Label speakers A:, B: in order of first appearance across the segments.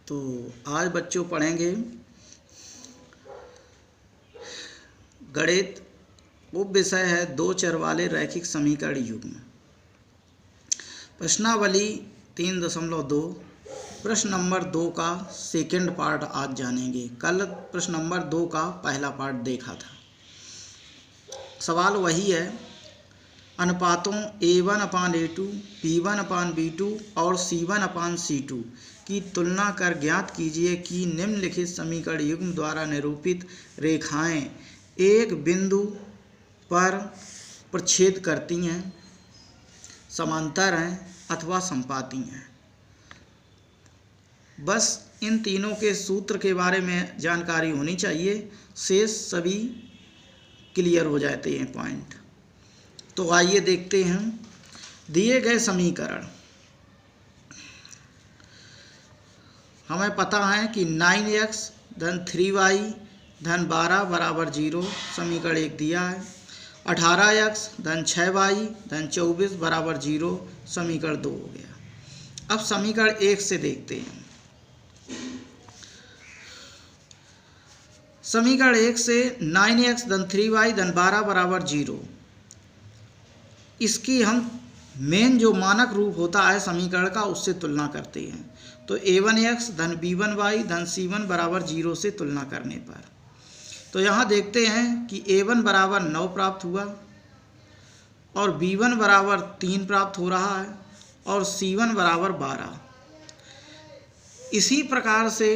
A: तो आज बच्चों पढ़ेंगे गणित। वो विषय है दो चर वाले रैखिक समीकरण युग्म। प्रश्नावली 3.2। प्रश्न नंबर 2 का सेकंड पार्ट आज जानेंगे। कल प्रश्न नंबर 2 का पहला पार्ट देखा था। सवाल वही है, अनुपातों A1/A2, B1/B2 और C1/C2 की तुलना कर ज्ञात कीजिए कि निम्नलिखित समीकरण युग्म द्वारा निरूपित रेखाएं एक बिंदु पर प्रच्छेद करती हैं, समांतर हैं अथवा समपाती हैं। बस इन तीनों के सूत्र के बारे में जानकारी होनी चाहिए, शेष सभी क्लियर हो जाते हैं पॉइंट। तो आइए देखते हैं दिए गए समीकरण। हमें पता है कि 9x धन 3y धन 12 बराबर 0 समीकरण 1 दिया है। 18x धन 6y धन 24 बराबर 0 समीकरण 2 हो गया। अब समीकरण 1 से देखते हैं। समीकरण 1 से 9x धन 3y धन 12 बराबर 0, इसकी हम मेन जो मानक रूप होता है समीकरण का उससे तुलना करते हैं। तो A1x धन B1y धन C1 बराबर 0 से तुलना करने पर तो यहाँ देखते हैं कि A1 बराबर 9 प्राप्त हुआ और B1 बराबर 3 प्राप्त हो रहा है और C1 बराबर 12। इसी प्रकार से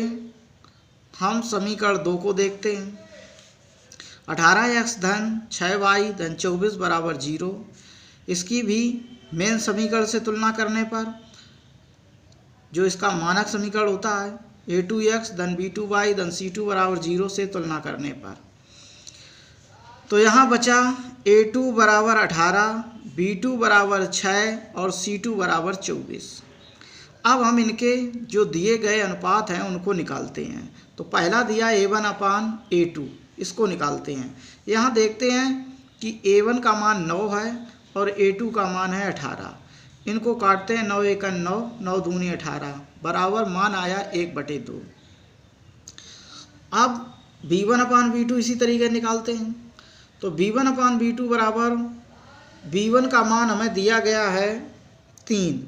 A: हम समीकरण 2 को देखते हैं। 18x धन 6y धन 24 बराबर 0, इसकी भी मेन समीकरण से तुलना करने पर जो इसका मानक समीकरण होता है A2x धन B2y धन C2 बराबर 0 से तुलना करने पर तो यहाँ बचा A2 बराबर 18, B2 बराबर 6 और C2 बराबर 24। अब हम इनके जो दिए गए अनुपात हैं उनको निकालते हैं। तो पहला दिया A1/A2, इसको निकालते हैं। यहाँ देखते हैं कि A1 का मान 9 है और A2 का मान है 18। इनको काटते हैं, 9 × 9, 9 दूनी 18 बराबर मान आया 1/2। अब B1/B2 इसी तरीके निकालते हैं। तो B1/B2 बराबर B1 का मान हमें दिया गया है 3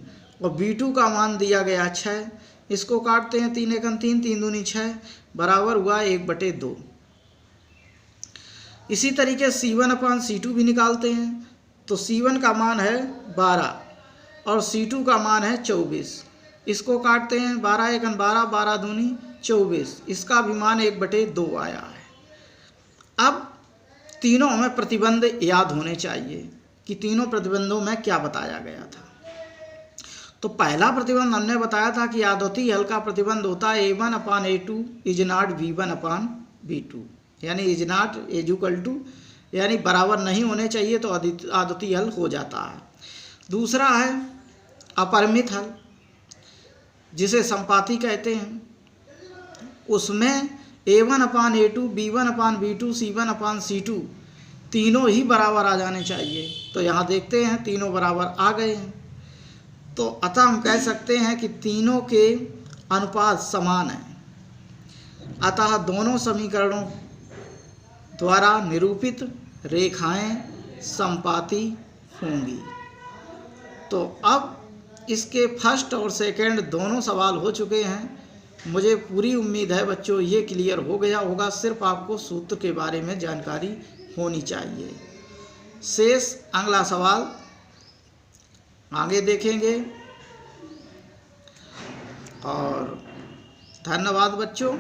A: और B2 का मान दिया गया 6। इसको काटते हैं, 3 × 3, 3 दूनी 6 बराबर हुआ 1/2। इसी तरीके C1/C2 भी निकालते हैं। तो C1 का मान है 12 और C2 का मान है 24। इसको काटते हैं, 12 × 12, 12 दूनी 24, इसका भी मान 1/2 आया है। अब तीनों हमें प्रतिबंध याद होने चाहिए कि तीनों प्रतिबंधों में क्या बताया गया था। तो पहला प्रतिबंध हमने बताया था कि आदर्शी हल का प्रतिबंध होता है A1/A2 इज नॉट B1/B2, यानी इज नॉट = यानी बराबर नहीं होने चाहिए तो आदर्शी हल हो जाता है। दूसरा है अपरिमित हल, जिसे संपाती कहते हैं। उसमें A1/A2, B1/B2, C1/C2 तीनों ही बराबर आ जाने चाहिए। तो यहाँ देखते हैं तीनों बराबर आ गए हैं। तो अतः हम कह सकते हैं कि तीनों के अनुपात समान हैं। अतः दोनों समीकरणों द्वारा निरूपित रेखाएं समपाती होंगी। तो अब इसके फर्स्ट और सेकंड दोनों सवाल हो चुके हैं। मुझे पूरी उम्मीद है बच्चों ये क्लियर हो गया होगा। सिर्फ आपको सूत्र के बारे में जानकारी होनी चाहिए। शेष अगला सवाल आगे देखेंगे। और धन्यवाद बच्चों।